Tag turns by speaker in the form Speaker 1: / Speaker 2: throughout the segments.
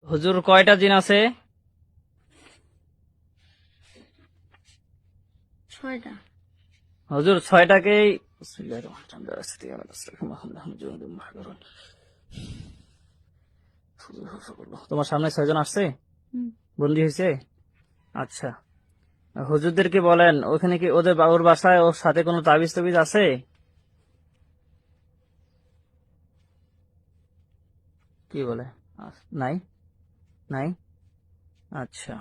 Speaker 1: হুজুর কয়টা জিন আছে?
Speaker 2: 6টা।
Speaker 1: হুজুর 6টাকেই তোমার সামনে 6জন আসছে,
Speaker 2: হুম।
Speaker 1: বন্দী হয়েছে। আচ্ছা, হুজুরদেরকে বলেন ওখানে কি ওদের ওর বাসায় ওর সাথে কোনো তাবিজ টাবিজ আছে? কি বলে? নাই, নাই। আচ্ছা,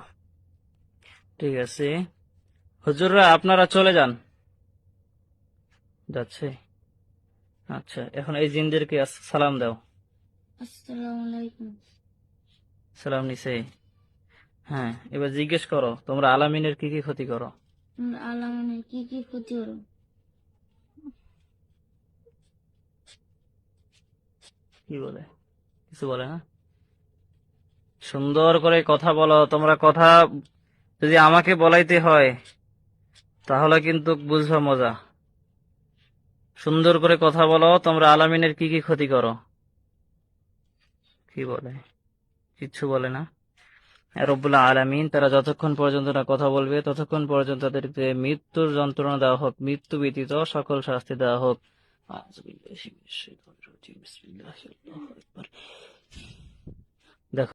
Speaker 1: ঠিক আছে। হুজুররা আপনারা চলে যান। যাচ্ছে। আচ্ছা, এখন এই জিনদেরকে সালাম দাও।
Speaker 2: আসসালামু আলাইকুম।
Speaker 1: সালাম নিছে। হ্যাঁ, এবার জিজ্ঞেস করো তোমরা আলামিনের কি কি ক্ষতি করো।
Speaker 2: তোমরা আলামিনের কি কি ক্ষতি করো?
Speaker 1: কি বলে? কিছু বলে না। সুন্দর করে কথা বলো তোমরা। কথা যদি আমাকে বলাইতে হয় তাহলে কিন্তু বুঝবা মজা। সুন্দর করে কথা বলো তোমরা আলামিনের কি কি ক্ষতি করো। কি বলে? কিচ্ছু বলে না। রব্বুল আলামিন তারা যতক্ষণ পর্যন্ত না কথা বলবে ততক্ষণ পর্যন্ত তাদেরকে মৃত্যুর যন্ত্রণা দেওয়া হোক, মৃত্যু ব্যতীত সকল শাস্তি দেওয়া হোক। আউযু বিল্লাহি মিনাশ শাইতানির রাজীম। বিসমিল্লাহির রহমানির রহিম। দেখো।